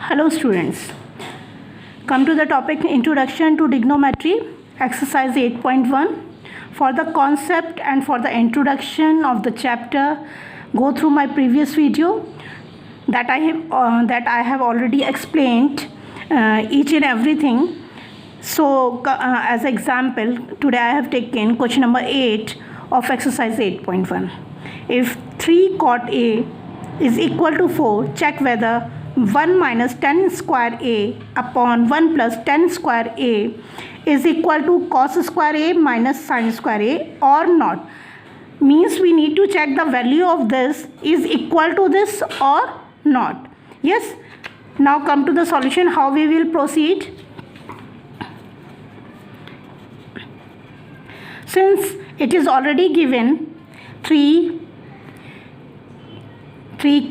Hello students, come to the topic Introduction to Trigonometry, exercise 8.1. For the concept and for the introduction of the chapter, go through my previous video that I have already explained each and everything. So as example, today I have taken question number 8 of exercise 8.1. If 3 cot A is equal to 4, check whether 1 minus tan square A upon 1 plus tan square A is equal to cos square A minus sin square A or not. Means we need to check the value of this is equal to this or not. Yes. Now come to the solution, how we will proceed. Since it is already given 3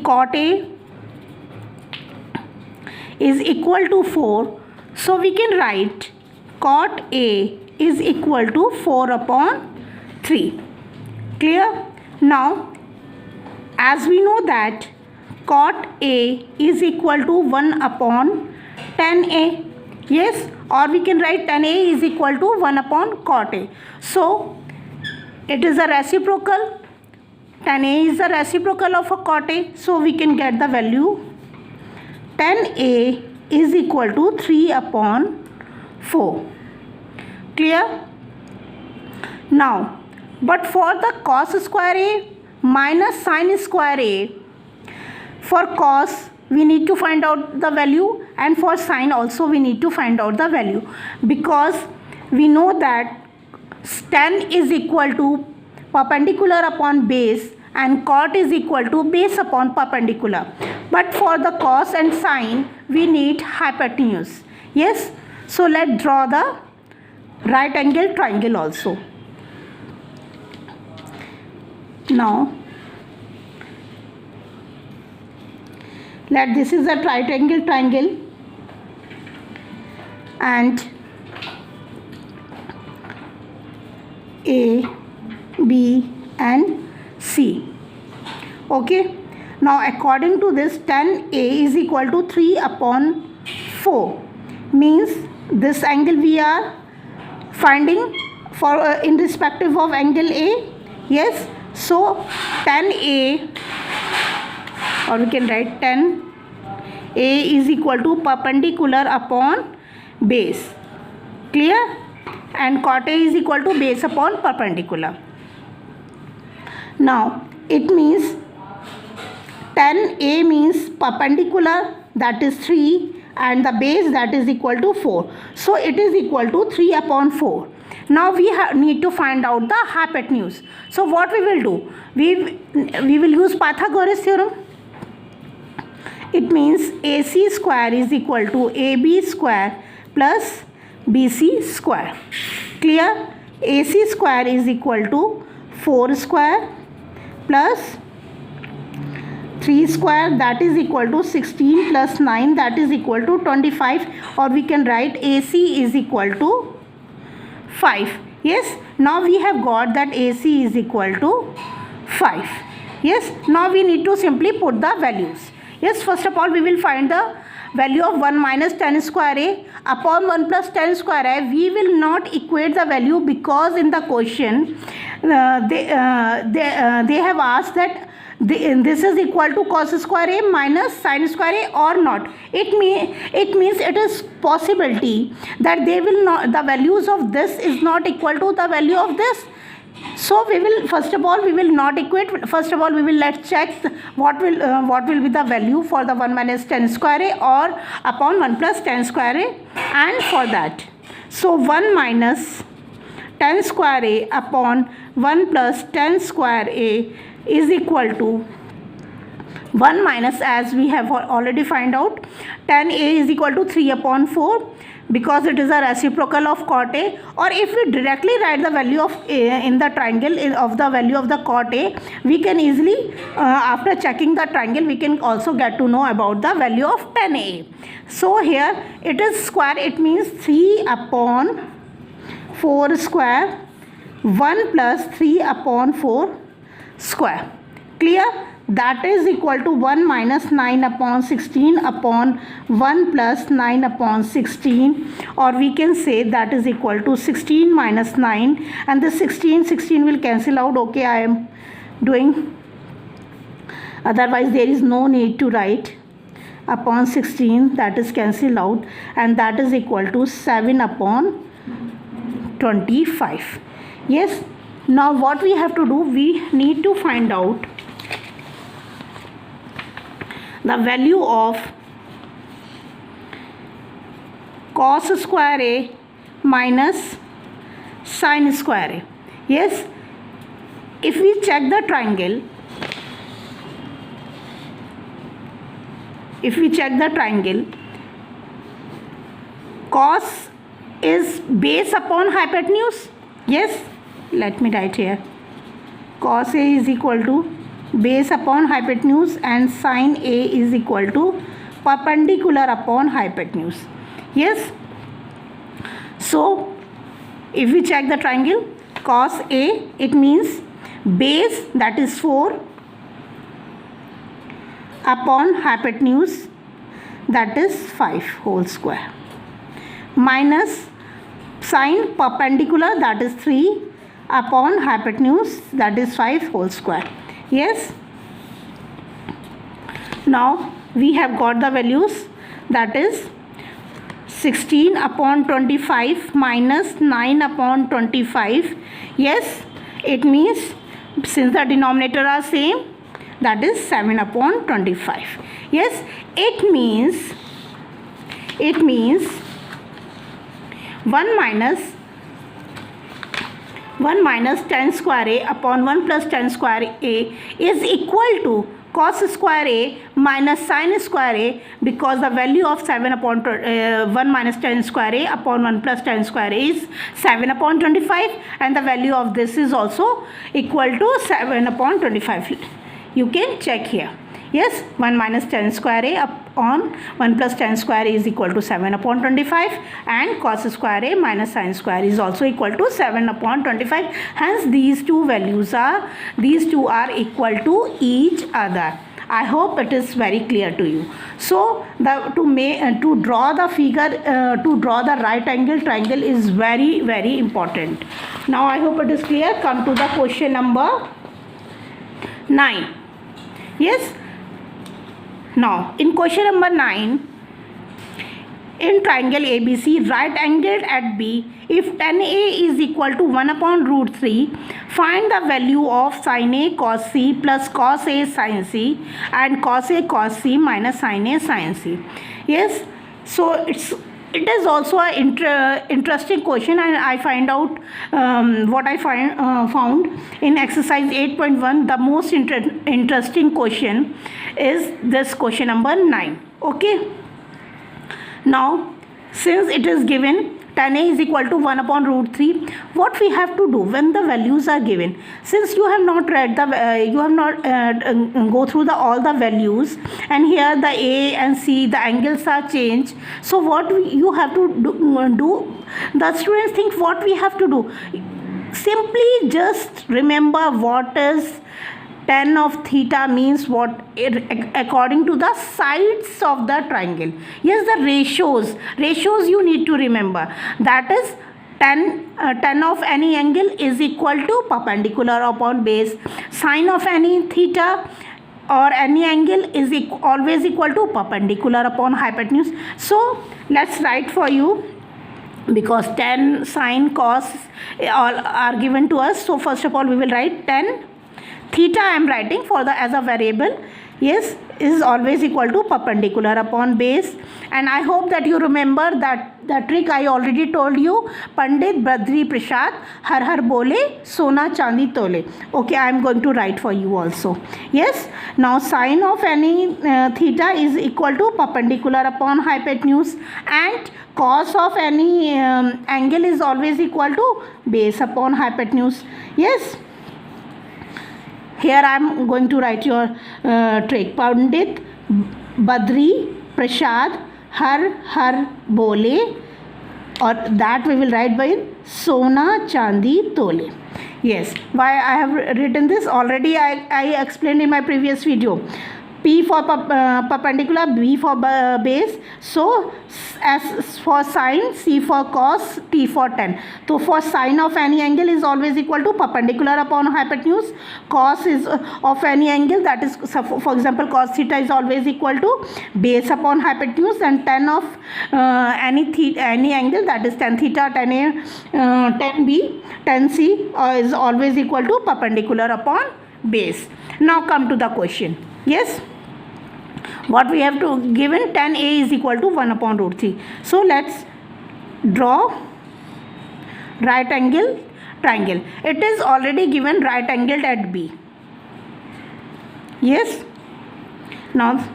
cot A is equal to 4, so we can write cot A is equal to 4 upon 3. Clear? Now as we know that cot A is equal to 1 upon tan A, yes, or we can write tan A is equal to 1 upon cot A. So it is a reciprocal, tan A is a reciprocal of a cot A, so we can get the value tan A is equal to 3 upon 4. Clear? Now, but for the cos square A minus sin square A, for cos we need to find out the value and for sin also we need to find out the value, because we know that tan is equal to perpendicular upon base and cot is equal to base upon perpendicular. But for the cos and sin we need hypotenuse. Yes. So let's draw the right angle triangle also. Now this is a right angle triangle and A, B and C. Okay. Now according to this, tan A is equal to 3 upon 4. Means this angle we are finding for in respective of angle A. Yes. So tan A, or we can write tan A is equal to perpendicular upon base. Clear? And cot A is equal to base upon perpendicular. Now it means tan A means perpendicular, that is 3, and the base, that is equal to 4. So it is equal to 3 upon 4. Now we need to find out the hypotenuse. So what we will do? We will use Pythagoras theorem. It means AC square is equal to AB square plus BC square. Clear? AC square is equal to 4 square plus 3 square, that is equal to 16 plus 9, that is equal to 25, or we can write AC is equal to 5. Yes. Now we have got that AC is equal to 5. Yes. Now we need to simply put the values. Yes. First of all we will find the value of 1 minus tan square A upon 1 plus tan square A. We will not equate the value because in the question they have asked that this is equal to cos square A minus sin square A or not. It means it is possibility that they will not, the values of this is not equal to the value of this. So we will, first of all we will not equate. First of all we will let's check what will be the value for the 1 minus tan square A or upon 1 plus tan square A. And for that, so 1 minus tan square A upon 1 plus tan square A is equal to 1 minus, as we have already find out, tan A is equal to 3 upon 4 because it is a reciprocal of cot A. Or if we directly write the value of A in the triangle of the value of the cot A, we can easily after checking the triangle we can also get to know about the value of tan A. So here it is square, it means 3 upon 4 square 1 plus 3 upon 4 square. Clear? that is equal to 1 minus 9 upon 16 upon 1 plus 9 upon 16, or we can say that is equal to 16 minus 9, and the 16 will cancel out. Okay, I am doing, otherwise there is no need to write. Upon 16, that is cancelled out, and that is equal to 7 upon 25. Yes, now what we have to do, we need to find out the value of cos square A minus sin square A. Yes, if we check the triangle, cos is base upon hypotenuse. Yes, let me write here. Cos A is equal to base upon hypotenuse, and sin A is equal to perpendicular upon hypotenuse. Yes, so if we check the triangle cos A, it means base, that is 4, upon hypotenuse, that is 5 whole square, minus sine perpendicular, that is 3, upon hypotenuse, that is 5 whole square. Yes, now we have got the values, that is 16 upon 25 minus 9 upon 25. Yes, it means since the denominator are same, that is 7 upon 25. Yes, it means 1 minus tan square A upon 1 plus tan square A is equal to cos square A minus sin square A, because the value of 7 upon 1 minus tan square A upon 1 plus tan square A is 7 upon 25, and the value of this is also equal to 7 upon 25. You can check here. Yes, 1 minus tan square A upon 1 plus tan square A is equal to 7 upon 25, and cos square A minus sin square is also equal to 7 upon 25. Hence these two are equal to each other. I hope it is very clear to you. So to draw the figure, to draw the right angle triangle is very, very important. Now I hope it is clear. Come to the question number 9. Yes, now in question number 9, in triangle ABC, right angled at B, if tan A is equal to 1 upon root 3, find the value of sin A cos C plus cos A sin C and cos A cos C minus sin A sin C. Yes, so it is also an interesting question, and I find out what I found in exercise 8.1. The most interesting question is this question number 9. Okay, now since it is given tan A is equal to 1 upon root 3, what we have to do when the values are given? Since you have not read the go through all the values, and here the A and C, the angles are changed. So what you have to do, the students think what we have to do, simply just remember what is tan of theta means, what according to the sides of the triangle. Yes, the ratios you need to remember, that is tan of any angle is equal to perpendicular upon base, sine of any theta or any angle is always equal to perpendicular upon hypotenuse. So let's write for you, because tan, sine, cos all are given to us. So first of all we will write tan theta. I am writing as a variable. Yes, is always equal to perpendicular upon base, and I hope that you remember that the trick I already told you. Pandit Badri Prasad har har bole, sona chandi tole. Okay, I am going to write for you also. Yes, now sine of any theta is equal to perpendicular upon hypotenuse, and cos of any angle is always equal to base upon hypotenuse. Yes, here I am going to write your trick. Pandit Badri Prasad har bole, or that we will write by sona chandi tole. Yes, why I have written this already, I explained in my previous video. P for perpendicular, B for base, so S for sine, C for cos, T for tan. So for sine of any angle is always equal to perpendicular upon hypotenuse. Cos is of any angle, that is, for example, cos theta is always equal to base upon hypotenuse, and tan of any angle, that is tan theta, tan A, tan B, tan C is always equal to perpendicular upon base. Now come to the question. Yes, what we have to given, tan A is equal to 1 upon root 3. So let's draw right angle triangle. It is already given right angled at B. Yes, now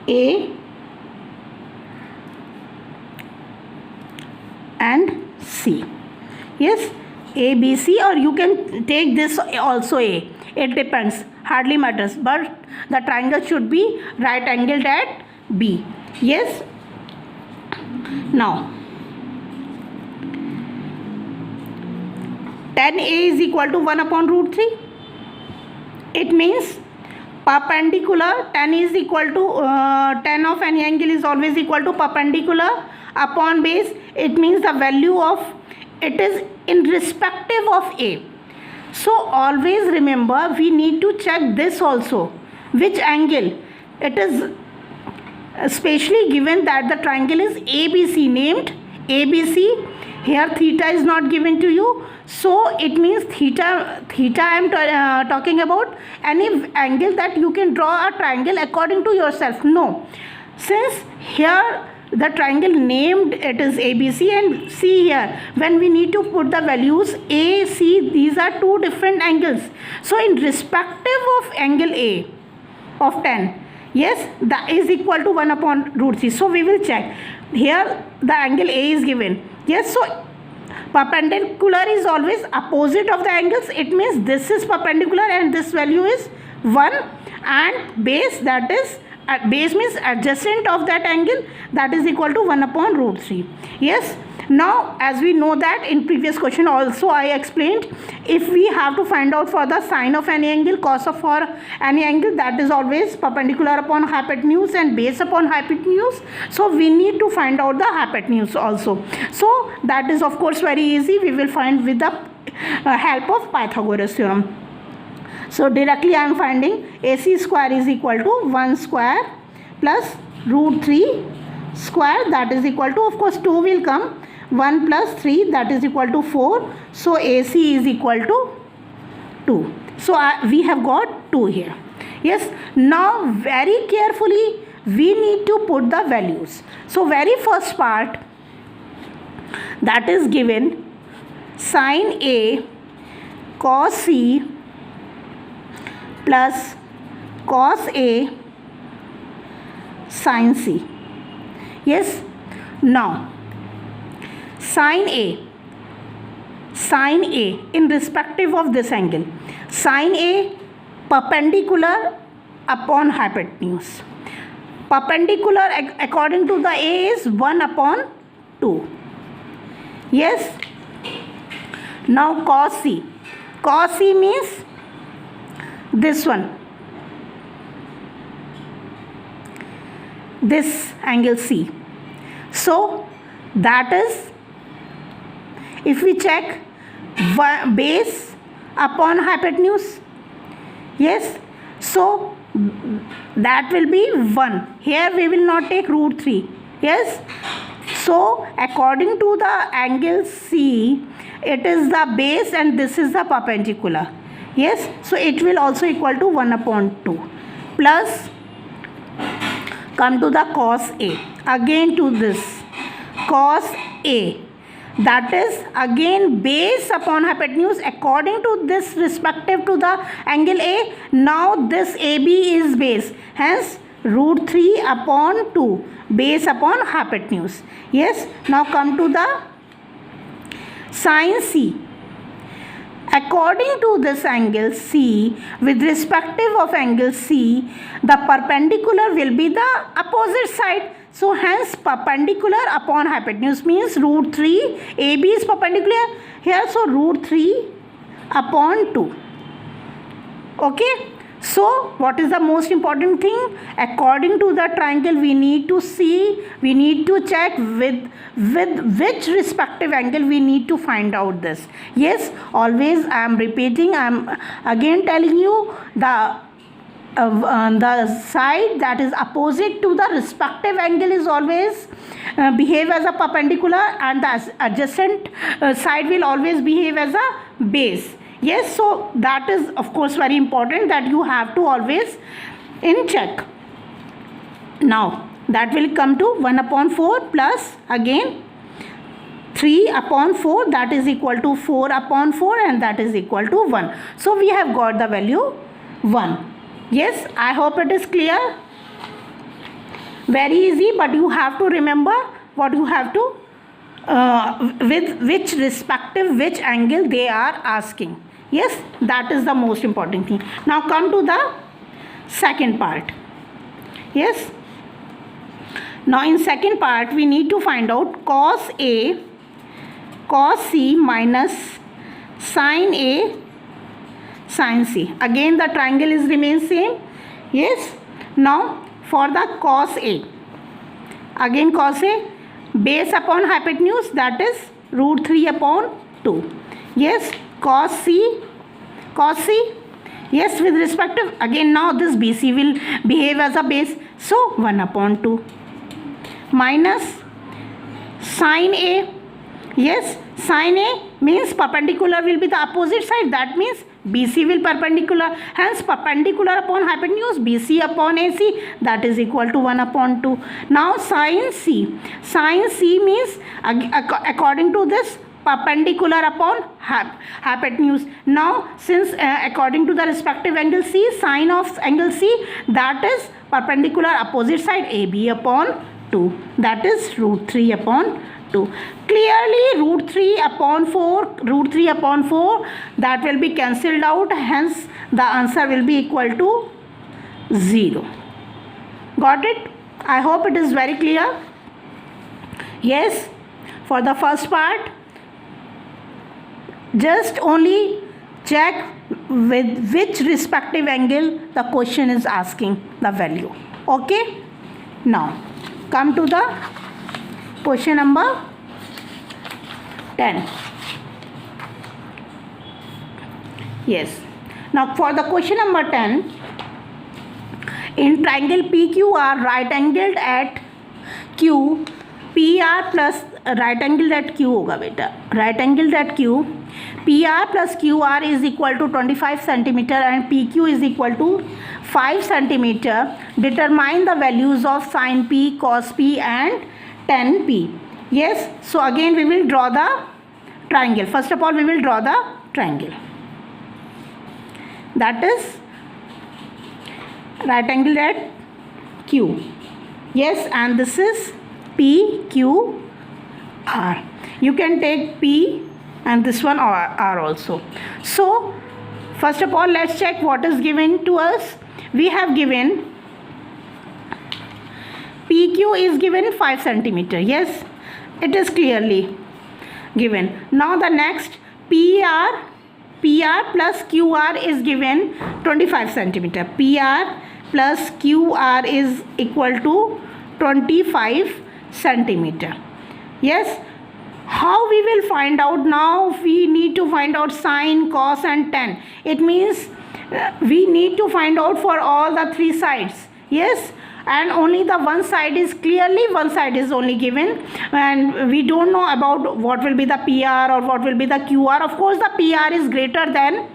A and C. Yes, A, B, C, or you can take this also A. It depends, hardly matters, but the triangle should be right angled at B. Yes, now tan A is equal to 1 upon root 3. It means perpendicular, tan is equal to tan of any angle is always equal to perpendicular upon base. It means the value of it is in respective of A. So always remember, we need to check this also, which angle. It is especially given that the triangle is ABC, named ABC. Here theta is not given to you, so it means theta I am talking about any angle that you can draw a triangle according to yourself. No, since here the triangle named it is ABC, and see here when we need to put the values A, C, these are two different angles. So in respective of angle A of tan, yes, that is equal to 1 upon root 3. So we will check here the angle A is given. Yes, so perpendicular is always opposite of the angles. It means this is perpendicular and this value is 1, and base, that is base means adjacent of that angle, that is equal to 1 upon root 3. Yes, now as we know that in previous question also I explained, if we have to find out for the sine of any angle, cos of for any angle, that is always perpendicular upon hypotenuse and base upon hypotenuse. So we need to find out the hypotenuse also. So that is of course very easy, we will find with the help of Pythagoras theorem. So directly I am finding AC square is equal to 1 square plus root 3 square, that is equal to, of course 2 will come, 1 plus 3, that is equal to 4. So AC is equal to 2. So we have got 2 here. Yes, now very carefully we need to put the values. So very first part, that is given sin A cos C plus cos A sin C. Yes, now sin A in respective of this angle, sin A perpendicular upon hypotenuse. Perpendicular according to the A is 1 upon 2. Yes, now cos C. Cos C means this one, this angle C. So that is, if we check base upon hypotenuse, yes, so that will be 1. Here we will not take root 3. Yes, so according to the angle C, it is the base and this is the perpendicular. Yes, so it will also equal to 1 upon 2 plus, come to the cos A, again to this cos A, that is again base upon hypotenuse according to this respective to the angle A. Now this AB is base, hence root 3 upon 2, base upon hypotenuse. Yes, now come to the sin C. According to this angle C, with respective of angle C, the perpendicular will be the opposite side. So hence perpendicular upon hypotenuse means root 3. AB is perpendicular here, so root 3 upon 2. Okay. So what is the most important thing? According to the triangle, we need to see, we need to check with which respective angle we need to find out this. Yes, always I am repeating, I am again telling you, the side that is opposite to the respective angle is always behave as a perpendicular, and the adjacent side will always behave as a base. Yes, so that is of course very important, that you have to always in check. Now that will come to 1 upon 4 plus again 3 upon 4, that is equal to 4 upon 4, and that is equal to 1. So we have got the value 1. Yes, I hope it is clear. Very easy, but you have to remember what you have to with which respective which angle they are asking. Yes, that is the most important thing. Now come to the second part. Yes, now in second part we need to find out cos A cos C minus sin A sin C. Again the triangle is remains same. Yes, now for the cos A, again cos A, base upon hypotenuse, that is root 3 upon 2. Yes, cos C, yes, with respect to, again now this BC will behave as a base, so 1 upon 2 minus sin A. Yes, sin A means perpendicular will be the opposite side, that means BC will perpendicular, hence perpendicular upon hypotenuse BC upon AC, that is equal to 1 upon 2. Now sin C means according to this perpendicular upon hypotenuse. Now since according to the respective angle C, sine of angle C, that is perpendicular opposite side AB upon 2, that is root 3 upon 2. Clearly root 3 upon 4, that will be cancelled out, hence the answer will be equal to 0. Got it? I hope it is very clear. Yes, for the first part just only check with which respective angle the question is asking the value. Okay, now come to the question number 10. Yes, now for the question number 10, in triangle PQR, right angled at Q, PR plus right angled at Q होगा बेटा, right angled at Q, PR plus QR is equal to 25 cm and PQ is equal to 5 cm. Determine the values of sin P, cos P and tan P. Yes, so again we will draw the triangle. First of all we will draw the triangle, that is right angle at Q. Yes, and this is PQR. You can take P and this one R also. So first of all let's check what is given to us. We have given PQ is given 5 cm. Yes, it is clearly given. Now the next PR plus QR is given 25 cm. PR plus QR is equal to 25 cm. Yes, how we will find out? Now we need to find out sine, cos and tan. It means we need to find out for all the three sides. Yes, and only the one side is clearly, one side is only given, and we don't know about what will be the PR or what will be the QR. Of course the PR is greater than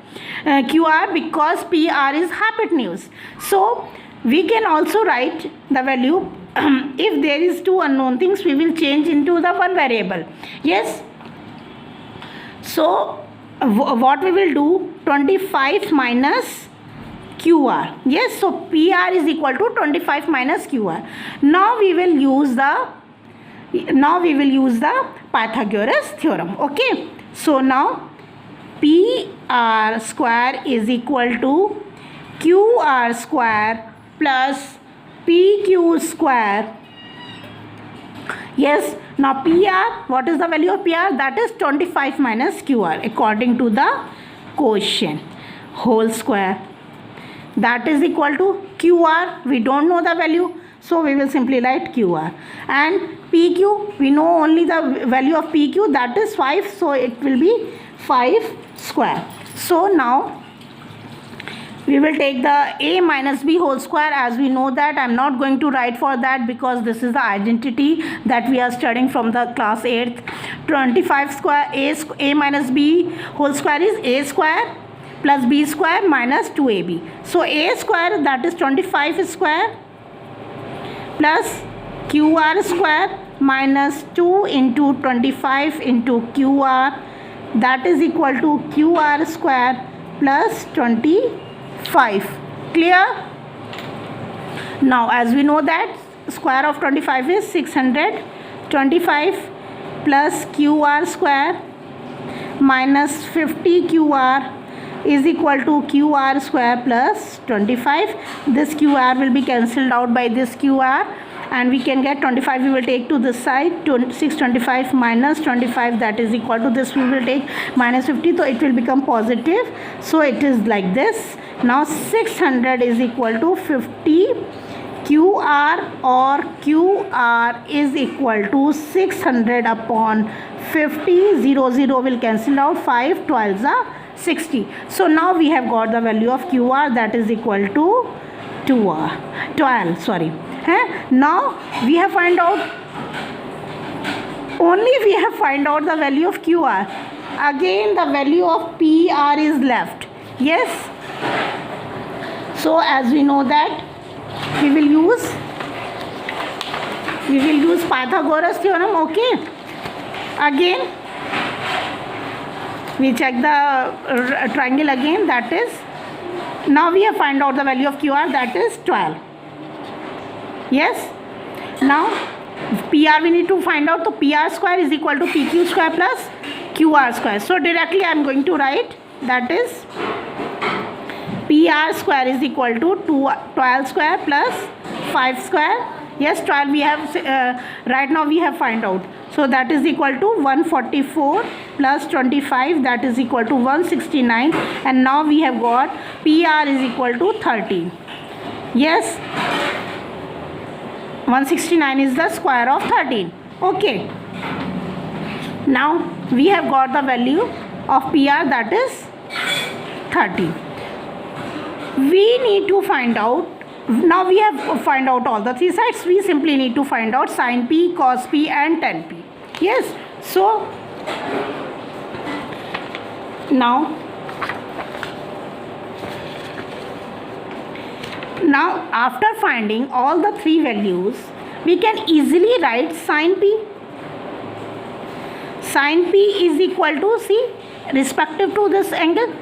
QR because PR is hypotenuse. So we can also write the value. If there is two unknown things, we will change into the one variable. Yes, so what we will do, 25 minus QR. Yes, so PR is equal to 25 minus QR. Now we will use the Pythagoras theorem. Okay, so now P r square is equal to qr square plus pq square. Yes, now PR, what is the value of PR? That is 25 minus QR according to the quotient whole square. That is equal to QR. We don't know the value, so we will simply write QR. And PQ, we know only the value of PQ, that is 5, so it will be 5 square. So now we will take the a minus b whole square. As we know that, I am not going to write for that because this is the identity that we are studying from the class 8th. 25 square a minus b whole square is a square plus b square minus 2ab. So a square, that is 25 square plus qr square minus 2 into 25 into qr, that is equal to qr square plus 25. Clear? Now as we know that square of 25 is 625 plus qr square minus 50 qr is equal to qr square plus 25. This qr will be cancelled out by this qr and we can get 25, we will take to this side, 625 minus 25, that is equal to this, we will take minus 50, so it will become positive. So it is like this. Now 600 is equal to 50 QR, or QR is equal to 600 upon 50, 0 0 will cancel out, 5 12s are 60. So now we have got the value of QR, that is equal to 12, sorry. Now we have find out, only we have find out the value of QR. Again the value of PR is left. Yes. So as we know that, we will use Pythagoras theorem. Okay. Again we check the triangle again, that is, now we have find out the value of QR, that is 12. Yes. Now PR we need to find out, so PR square is equal to PQ square plus QR square. So directly I am going to write, that is PR square is equal to 12 square plus 5 square. Yes, 12 we have, right now we have find out. So that is equal to 144 plus 25, that is equal to 169. And now we have got PR is equal to 13. Yes. 169 is the square of 13. Okay. Now we have got the value of PR, that is 30. We need to find out, now we have find out all the three sides, we simply need to find out sin P, cos P and tan P. Yes. So now after finding all the three values, we can easily write sin P. Sin P is equal to, see, respective to this angle,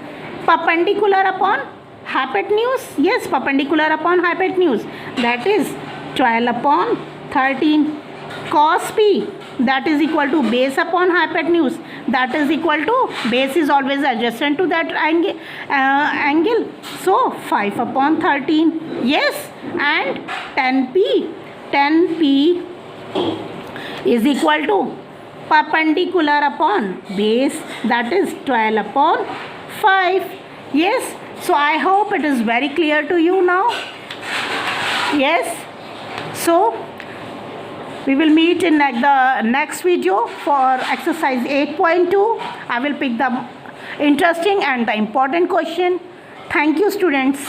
perpendicular upon hypotenuse. Yes, perpendicular upon hypotenuse, that is 12 upon 13. Cos P, that is equal to base upon hypotenuse, that is equal to, base is always adjacent to that angle, so 5 upon 13. Yes. And tan P is equal to perpendicular upon base, that is 12 upon 5. Yes. So I hope it is very clear to you now. Yes. So we will meet in the next video for exercise 8.2. I will pick the interesting and the important question. Thank you, students.